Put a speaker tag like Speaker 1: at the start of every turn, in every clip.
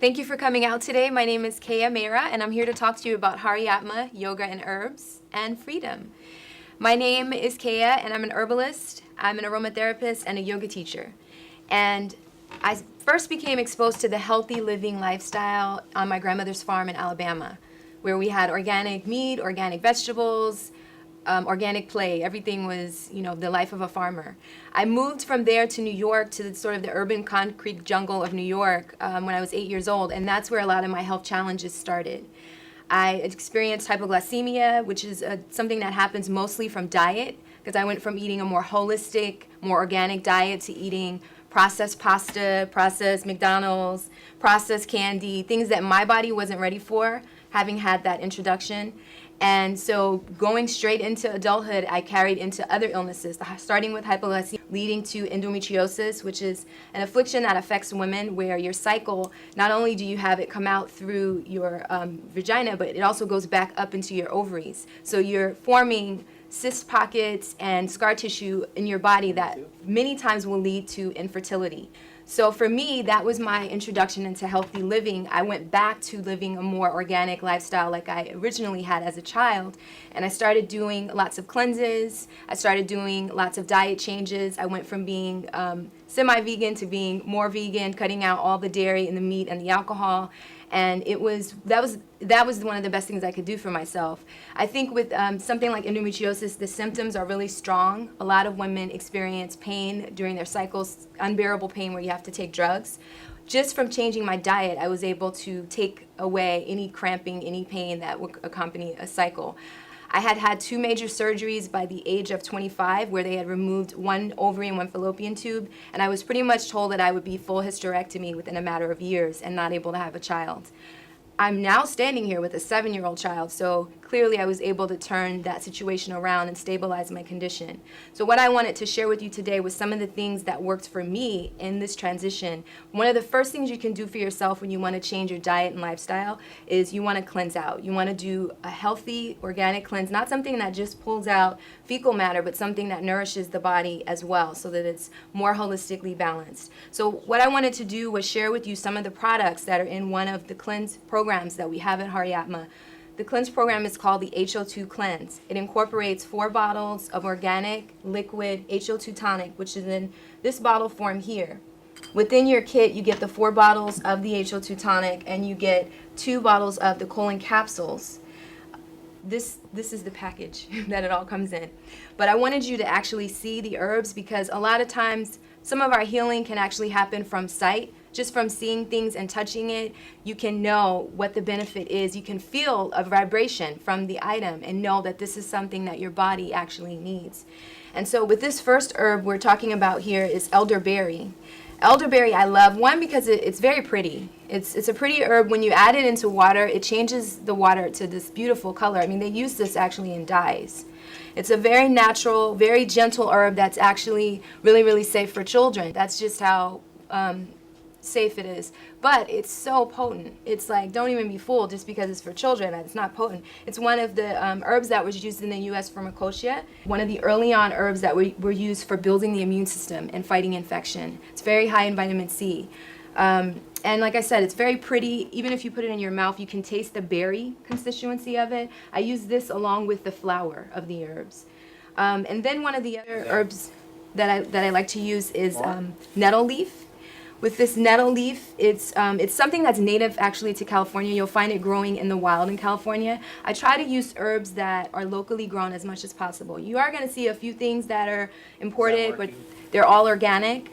Speaker 1: Thank you for coming out today. My name is KEYAherbs, and I'm here to talk to you about Haryatma, yoga and herbs, and freedom. My name is Keya, and I'm an herbalist, I'm an aromatherapist, and a yoga teacher. And I first became exposed to the healthy living lifestyle on my grandmother's farm in Alabama, where we had organic meat, organic vegetables, organic play. Everything was, the life of a farmer. I moved from there to New York, to sort of the urban concrete jungle of New York when I was 8 years old, and that's where a lot of my health challenges started. I experienced hypoglycemia, which is something that happens mostly from diet, because I went from eating a more holistic, more organic diet to eating processed pasta, processed McDonald's, processed candy, things that my body wasn't ready for, having had that introduction. And so going straight into adulthood, I carried into other illnesses, starting with hypoglycemia, leading to endometriosis, which is an affliction that affects women where your cycle, not only do you have it come out through your vagina, but it also goes back up into your ovaries. So you're forming cyst pockets and scar tissue in your body that many times will lead to infertility. So for me, that was my introduction into healthy living. I went back to living a more organic lifestyle like I originally had as a child, and I started doing lots of cleanses. I started doing lots of diet changes. I went from being semi-vegan to being more vegan, cutting out all the dairy and the meat and the alcohol. And that was one of the best things I could do for myself. I think with something like endometriosis, the symptoms are really strong. A lot of women experience pain during their cycles, unbearable pain where you have to take drugs. Just from changing my diet, I was able to take away any cramping, any pain that would accompany a cycle. I had had 2 major surgeries by the age of 25 where they had removed 1 ovary and 1 fallopian tube, and I was pretty much told that I would be full hysterectomy within a matter of years and not able to have a child. I'm now standing here with a 7-year-old child, so clearly I was able to turn that situation around and stabilize my condition. So what I wanted to share with you today was some of the things that worked for me in this transition. One of the first things you can do for yourself when you want to change your diet and lifestyle is you want to cleanse out. You want to do a healthy, organic cleanse, not something that just pulls out fecal matter, but something that nourishes the body as well so that it's more holistically balanced. So what I wanted to do was share with you some of the products that are in one of the cleanse programs that we have at Haryatma. The cleanse program is called the HO2 Cleanse. It incorporates 4 bottles of organic liquid HO2 tonic, which is in this bottle form here. Within your kit, you get the 4 bottles of the HO2 tonic, and you get 2 bottles of the colon capsules. This is the package that it all comes in. But I wanted you to actually see the herbs because a lot of times some of our healing can actually happen from sight. Just from seeing things and touching it, you can know what the benefit is. You can feel a vibration from the item and know that this is something that your body actually needs. And so with this first herb we're talking about here is elderberry. Elderberry I love, one, because it's very pretty. It's a pretty herb. When you add it into water, it changes the water to this beautiful color. I mean, they use this actually in dyes. It's a very natural, very gentle herb that's actually really, really safe for children. That's just how safe it is, but it's so potent. It's like, don't even be fooled just because it's for children. It's not potent. It's one of the herbs that was used in the U.S. pharmacopoeia, one of the early on herbs that were used for building the immune system and fighting infection. It's very high in vitamin C. And like I said, it's very pretty. Even if you put it in your mouth, you can taste the berry constituency of it. I use this along with the flower of the herbs. And then one of the other herbs that I like to use is nettle leaf. With this nettle leaf, it's something that's native actually to California. You'll find it growing in the wild in California. I try to use herbs that are locally grown as much as possible. You are going to see a few things that are imported, but they're all organic.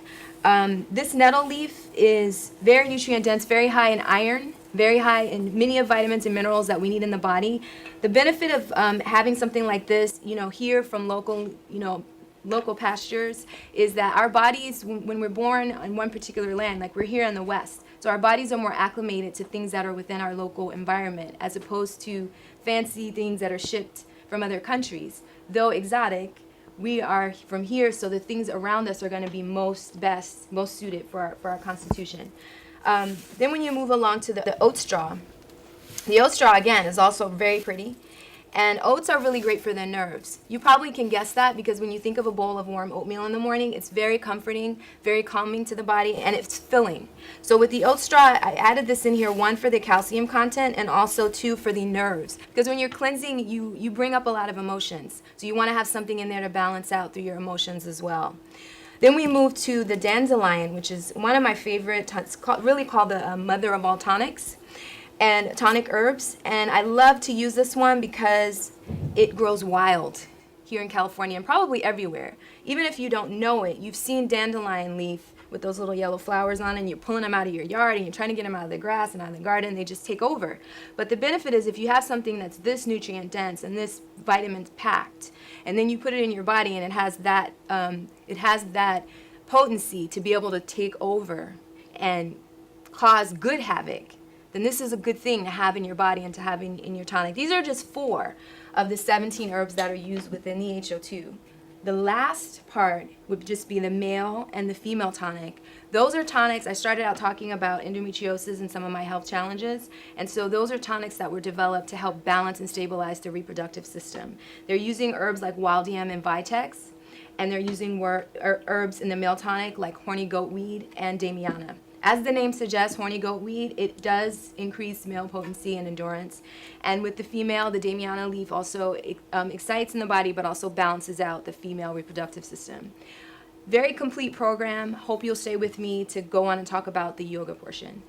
Speaker 1: This nettle leaf is very nutrient dense, very high in iron, very high in many of vitamins and minerals that we need in the body. The benefit of having something like this, here from local pastures, is that our bodies, when we're born on one particular land, like we're here in the West, so our bodies are more acclimated to things that are within our local environment as opposed to fancy things that are shipped from other countries. Though exotic, we are from here, so the things around us are going to be most suited for our constitution. Then when you move along to the oat straw, the oat straw again is also very pretty. And oats are really great for the nerves. You probably can guess that because when you think of a bowl of warm oatmeal in the morning, it's very comforting, very calming to the body, and it's filling. So with the oat straw, I added this in here, 1 for the calcium content and also 2 for the nerves. Because when you're cleansing, you bring up a lot of emotions. So you want to have something in there to balance out through your emotions as well. Then we move to the dandelion, which is one of my favorite, it's really called the mother of all tonics and tonic herbs. And I love to use this one because it grows wild here in California and probably everywhere. Even if you don't know it, you've seen dandelion leaf with those little yellow flowers on it, and you're pulling them out of your yard and you're trying to get them out of the grass and out of the garden, they just take over. But the benefit is if you have something that's this nutrient dense and this vitamin packed, and then you put it in your body and it has that potency to be able to take over and cause good havoc, then this is a good thing to have in your body and to have in your tonic. These are just 4 of the 17 herbs that are used within the HO2. The last part would just be the male and the female tonic. Those are tonics. I started out talking about endometriosis and some of my health challenges, and so those are tonics that were developed to help balance and stabilize the reproductive system. They're using herbs like wild yam and vitex, and they're using herbs in the male tonic like horny goatweed and damiana. As the name suggests, horny goatweed, it does increase male potency and endurance. And with the female, the damiana leaf also excites in the body, but also balances out the female reproductive system. Very complete program. Hope you'll stay with me to go on and talk about the yoga portion.